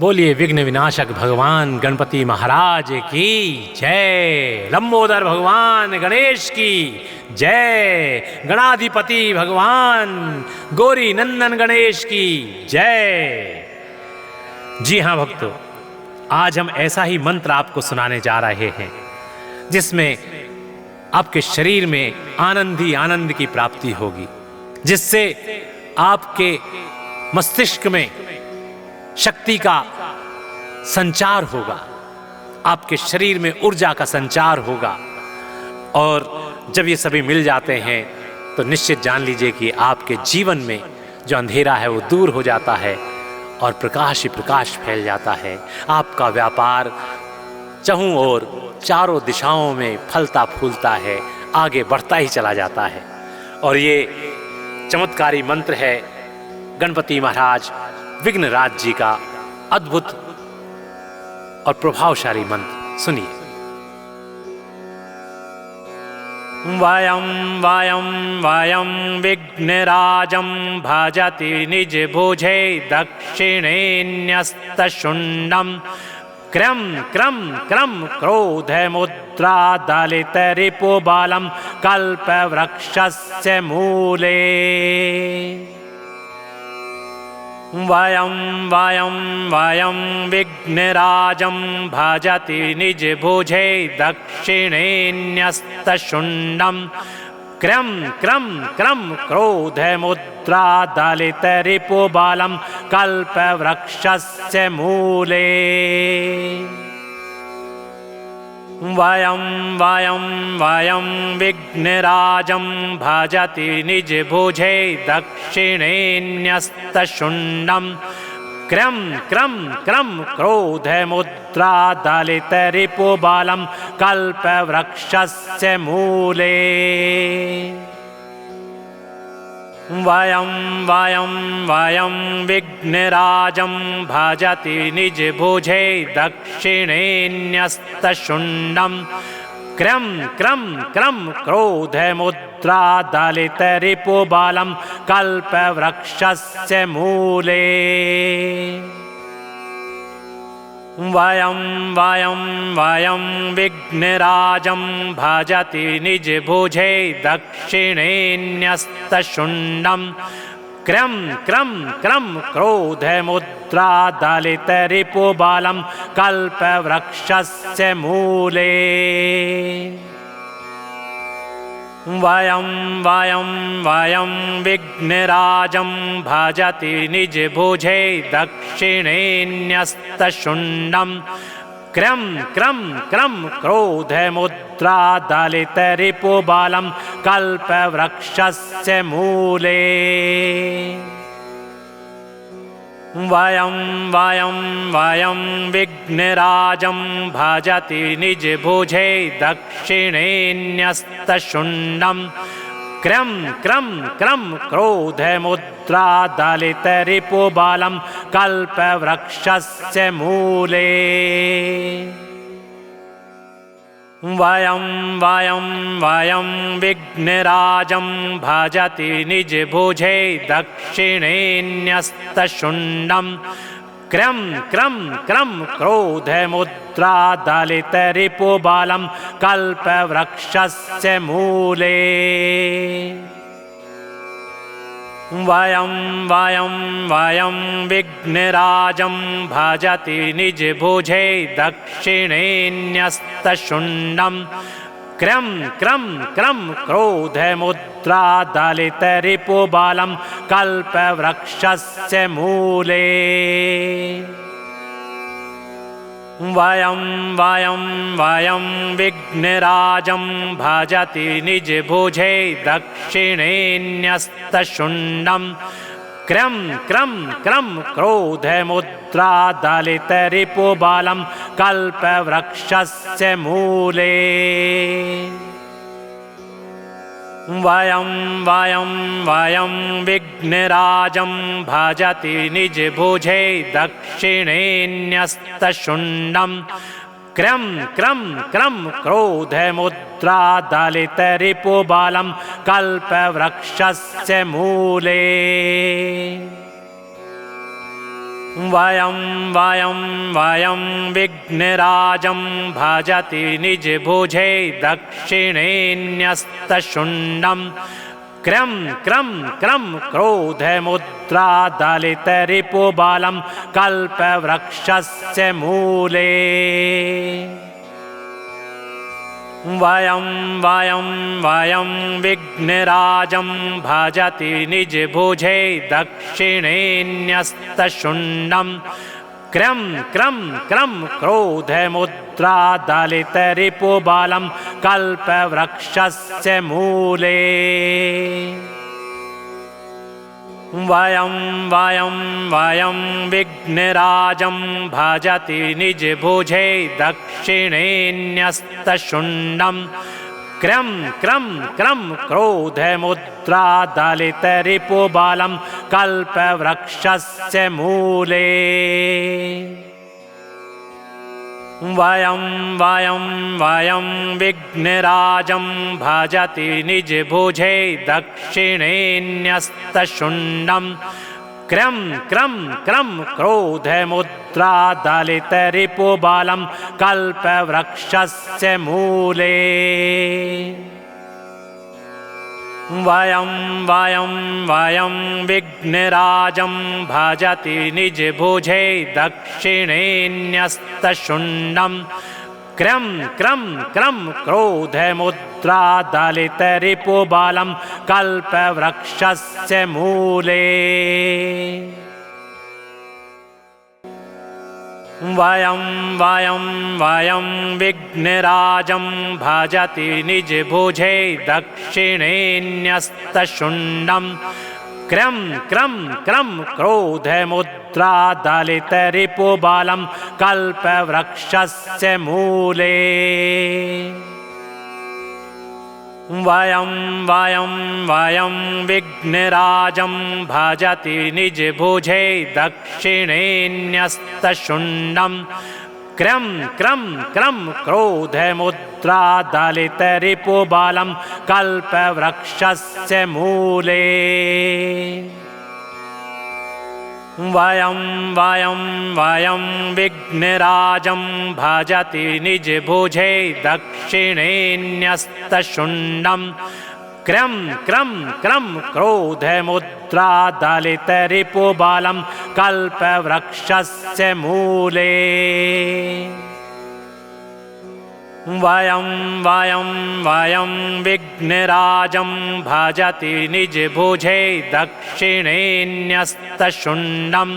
बोलिए विघ्न विनाशक भगवान गणपति महाराज की जय। लंबोदर भगवान गणेश की जय। गणाधिपति भगवान गौरी नंदन गणेश की जय। जी हाँ भक्तों, आज हम ऐसा ही मंत्र आपको सुनाने जा रहे हैं जिसमें आपके शरीर में आनंद ही आनंद की प्राप्ति होगी, जिससे आपके मस्तिष्क में शक्ति का संचार होगा, आपके शरीर में ऊर्जा का संचार होगा। और जब ये सभी मिल जाते हैं तो निश्चित जान लीजिए कि आपके जीवन में जो अंधेरा है वो दूर हो जाता है और प्रकाश ही प्रकाश फैल जाता है। आपका व्यापार चहुं ओर चारों दिशाओं में फलता फूलता है, आगे बढ़ता ही चला जाता है। और ये चमत्कारी मंत्र है गणपति महाराज विघ्नराज जी का अद्भुत और प्रभावशाली मंत्र। सुनिए। वयं वयं वयं विघ्नराजं भजति निज भुजे दक्षिणेन्यस्तशुण्डं क्रम क्रम क्रम क्रोधमुद्रा दलितरिपुबलं कल्पवृक्षस्य मूले। वयं वयं वयं विघ्नराजं भजति निज भुजे दक्षिणेन्यस्तशुण्डं क्रम क्रम क्रम क्रोधमुद्रा दलितरिपुबलं कल्पवृक्षस्य मूले। वयं वयं वयं विघ्नराजं भजति निज भुजे दक्षिणेन्यस्तशुण्डं क्रम क्रम क्रम क्रोधमुद्रा दलितरिपुबलं कल्पवृक्षस्य मूले। वयं वयं वयं विघ्नराजं भजति निज भुजे दक्षिणेन्यस्तशुण्डं क्रम क्रम क्रम क्रोधमुद्रा दलितरिपुबलं कल्पवृक्षस्य मूले। वयं वयं वयं विघ्नराजं भजति निज भुजे दक्षिणेन्यस्तशुण्डं क्रम क्रम क्रम क्रोधमुद्रा दलितरिपुबलं कल्पवृक्षस्य मूले। वयं वयं वयं विघ्नराजं भजति निज भुजे दक्षिणेन्यस्तशुण्डं क्रम क्रम क्रम क्रोधमुद्रा दलितरिपुबलं कल्पवृक्षस्य मूले। वयं वयं वयं विघ्नराजं भजति निज भुजे दक्षिणेन्यस्तशुण्डं क्रम क्रम क्रम क्रोधमुद्रा दलितरिपुबलं कल्पवृक्षस्य मूले। वयं वयं वयं विघ्नराजं भजति निज भुजे दक्षिणेन्यस्तशुण्डं क्रम क्रम क्रम क्रोधमुद्रा दलितरिपुबलं कल्पवृक्षस्य मूले। वयं वयं वयं विघ्नराजं भजति निज भुजे दक्षिणेन्यस्तशुण्डं क्रम क्रम क्रम क्रोधमुद्रा दलितरिपुबलं कल्पवृक्षस्य मूले। वयं वयं वयं विघ्नराजं भजति निज भुजे दक्षिणेन्यस्तशुण्डं क्रम क्रम क्रम क्रोधमुद्रा दलितरिपुबलं कल्पवृक्षस्य मूले। वयं वयं वयं विघ्नराजं भजति निज भुजे दक्षिणेन्यस्तशुण्डं क्रम क्रम क्रम क्रोधमुद्रा दलितरिपुबलं कल्पवृक्षस्य मूले। वयं विघ्नराजं भजति निजभुजे दक्षिणेऽन्यस्तशुण्डं क्रं क्रं क्रं क्रोधमुद्रादलितरिपुबलं कल्पवृक्षस्य मूले। वयं विघ्नराजं भजति निजभुजे दक्षिणेऽन्यस्तशुण्डं क्रं क्रं क्रं क्रोधमुद्रादलितरिपुबलं कल्पवृक्षस्य मूले। वयं विघ्नराजं भजति निजभुजे दक्षिणेऽन्यस्तशुण्डं क्रं क्रं क्रं क्रोधमुद्रादलितरिपुबलं कल्पवृक्षस्य मूले। वयं विघ्नराजं भजति निजभुजे दक्षिणेऽन्यस्तशुण्डं क्रं क्रं क्रं क्रोधमुद्रादलितरिपुबलं कल्पवृक्षस्य मूले। वयं विघ्नराजं भजति निजभुजे दक्षिणेऽन्यस्तशुण्डं क्रं क्रं क्रं क्रोधमुद्रादलितरिपुबलं कल्पवृक्षस्य मूले। वयं विघ्नराजं भजति निजभुजे दक्षिणेऽन्यस्तशुण्डं क्रं क्रं क्रं क्रोधमुद्रादलितरिपुबलं कल्पवृक्षस्य मूले। वयं विघ्नराजं भजति निजभुजे दक्षिणेऽन्यस्तशुण्डं क्रं क्रं क्रं क्रोधमुद्रादलितरिपुबलं कल्पवृक्षस्य मूले। वयं विघ्नराजं भजति निजभुजे दक्षिणेऽन्यस्तशुण्डं क्रं क्रं क्रं क्रोधमुद्रादलितरिपुबलं कल्पवृक्षस्य मूले। वयं विघ्नराजं भजति निजभुजे दक्षिणेऽन्यस्तशुण्डं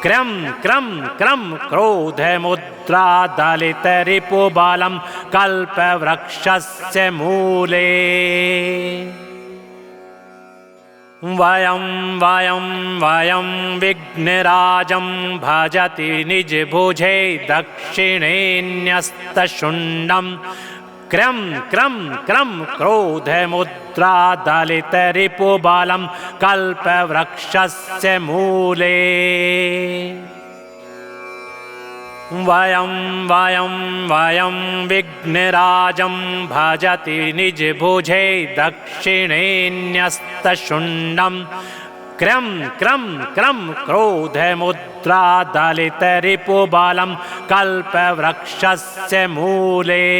क्रं क्रं क्रं क्रोधमुद्रादलितरिपुबलं कल्पवृक्षस्य मूले। वयं विघ्नराजं भजति निजभुजे दक्षिणेऽन्यस्तशुण्डं क्रं क्रं क्रं क्रोधमुद्रादलितरिपुबलं कल्पवृक्षस्य मूले। वयं विघ्नराजं भजति निजभुजे दक्षिणेऽन्यस्तशुण्डं क्रं क्रं क्रं क्रोधमुद्रादलितरिपुबलं कल्पवृक्षस्य मूले।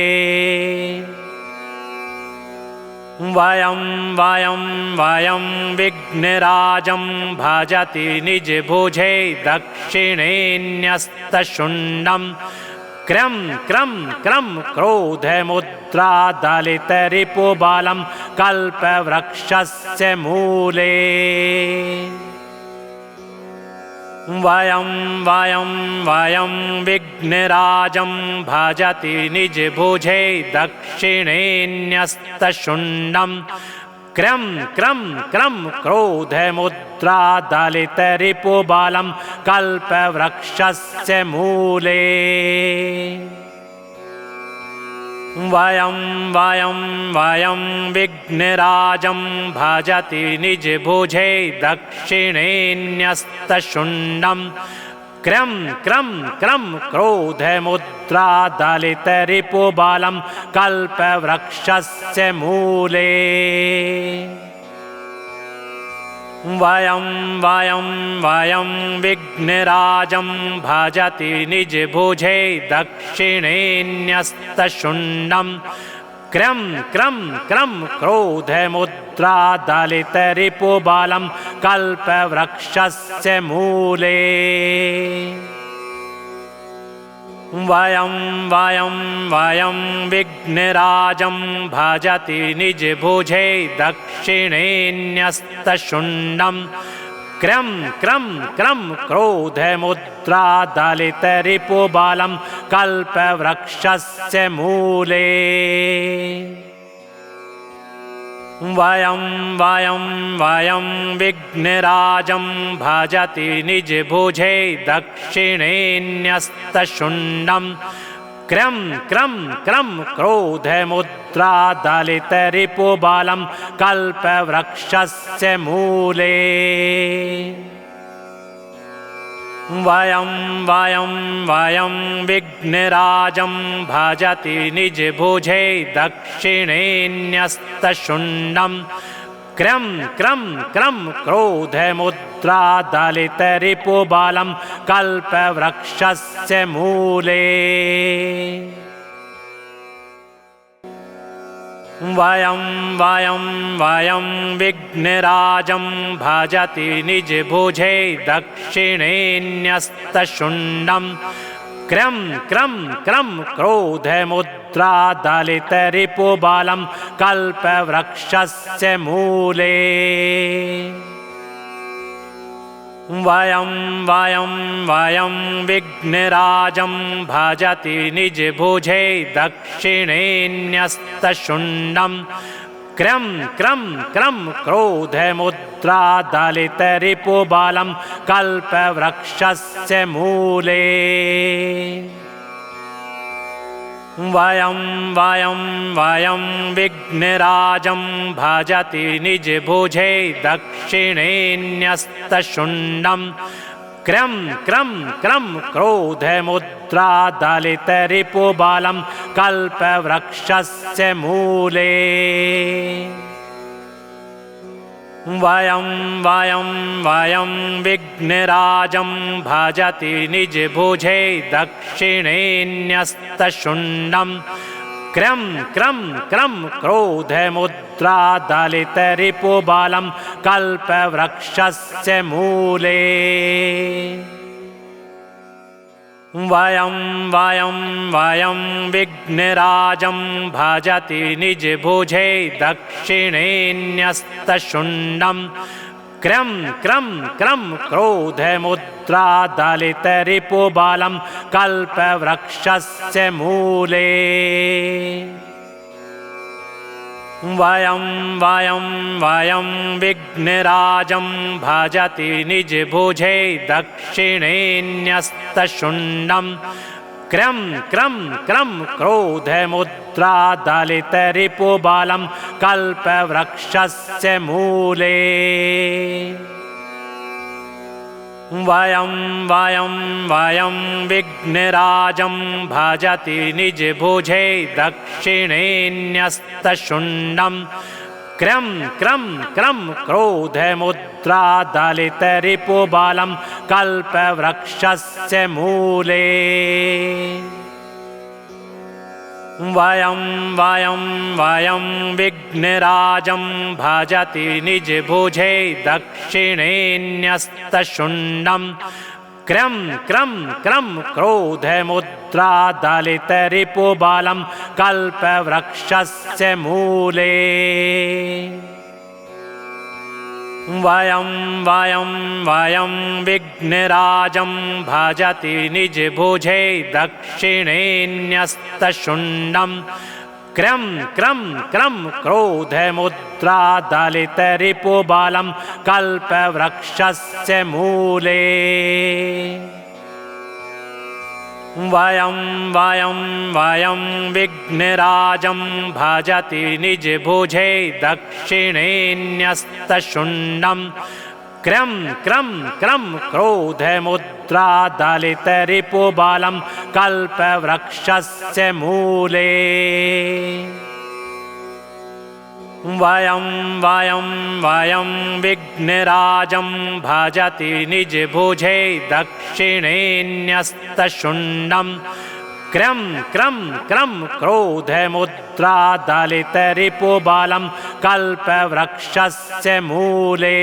वयं विघ्नराजं भजति निजभुजे दक्षिणेऽन्यस्तशुण्डं क्रं क्रं क्रं क्रोधमुद्रादलितरिपुबलं कल्पवृक्षस्य मूले। वयं विघ्नराजं भजति निजभुजे दक्षिणेऽन्यस्तशुण्डं क्रं क्रं क्रं क्रोधमुद्रादलितरिपुबलं कल्पवृक्षस्य मूले। वयं विघ्नराजं भजति निजभुजे दक्षिणेऽन्यस्तशुण्डं क्रं क्रं क्रं क्रोधमुद्रादलितरिपुबलं कल्पवृक्षस्य मूले। वयं विघ्नराजं भजति निजभुजे दक्षिणेऽन्यस्तशुण्डं क्रं क्रं क्रं क्रोधमुद्रादलितरिपुबलं कल्पवृक्षस्य मूले। वयं विघ्नराजं भजति निजभुजे दक्षिणेऽन्यस्तशुण्डं क्रं क्रं क्रं क्रोधमुद्रादलितरिपुबलं कल्पवृक्षस्य मूले। वयं विघ्नराजं भजति निजभुजे दक्षिणेऽन्यस्तशुण्डं क्रं क्रं क्रं क्रोधमुद्रादलितरिपुबलं कल्पवृक्षस्य मूले। वयं विघ्नराजं भजति निजभुजे दक्षिणेऽन्यस्तशुण्डं क्रं क्रं क्रं क्रोधमुद्रादलितरिपुबलं कल्पवृक्षस्य मूले। वयं विघ्नराजं भजति निजभुजे दक्षिणेऽन्यस्तशुण्डं क्रं क्रं क्रं क्रोधमुद्रादलितरिपुबलं कल्पवृक्षस्य मूले। वयं विघ्नराजं भजति निजभुजे दक्षिणेऽन्यस्तशुण्डं क्रं क्रं क्रं क्रोधमुद्रादलितरिपुबलं कल्पवृक्षस्य मूले। वयं विघ्नराजं भजति निजभुजे दक्षिणेऽन्यस्तशुण्डं क्रं क्रं क्रं क्रोधमुद्रादलितरिपुबलं कल्पवृक्षस्य मूले। वयं विघ्नराजं भजति निजभुजे दक्षिणेऽन्यस्तशुण्डं क्रं क्रं क्रं क्रोधमुद्रादलितरिपुबलं कल्पवृक्षस्य मूले। वयं विघ्नराजं भजति निजभुजे दक्षिणेऽन्यस्तशुण्डं क्रं क्रं क्रं क्रोधमुद्रादलितरिपुबलं कल्पवृक्षस्य मूले। वयं विघ्नराजं भजति निजभुजे दक्षिणेऽन्यस्तशुण्डं क्रं क्रं क्रं क्रोधमुद्रादलितरिपुबलं कल्पवृक्षस्य मूले। वयं विघ्नराजं भजति निजभुजे दक्षिणेऽन्यस्तशुण्डं क्रं क्रं क्रं क्रोधमुद्रादलितरिपुबलं कल्पवृक्षस्य मूले। वयं विघ्नराजं भजति निजभुजे दक्षिणेऽन्यस्तशुण्डं क्रं क्रं क्रं क्रोधमुद्रादलितरिपुबलं कल्पवृक्षस्य मूले। वयं विघ्नराजं भजति निजभुजे दक्षिणेऽन्यस्तशुण्डं क्रं क्रं क्रं क्रोधमुद्रादलितरिपुबलं कल्पवृक्षस्य मूले। वयं विघ्नराजं भजति निजभुजे दक्षिणेऽन्यस्तशुण्डं क्रं क्रं क्रं क्रोधमुद्रादलितरिपुबलं कल्पवृक्षस्य मूले। वयं वयं वयं विघ्नराजं भजति निजभुजे दक्षिणेऽन्यस्तशुण्डं क्रं क्रं क्रं क्रोधमुद्रादलितरिपुबलं कल्पवृक्षस्य मूले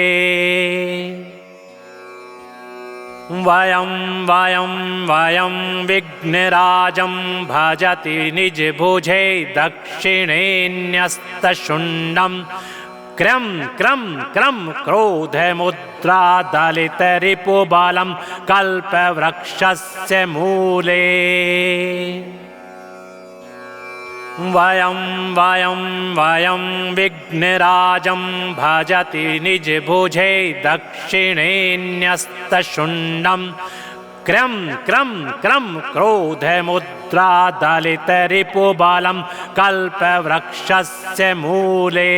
वयं वयं वयं विघ्नराजं भजति निजभुजे दक्षिणेऽन्यस्तशुण्डं क्रं क्रं क्रं क्रोधमुद्रादलितरिपुबलं कल्पवृक्षस्य मूले वयं वयं वयं विघ्नराजं भजति निजभुजे दक्षिणेऽन्यस्तशुण्डं क्रं क्रं क्रं क्रोधमुद्रादलितरिपुबलं कल्पवृक्षस्य मूले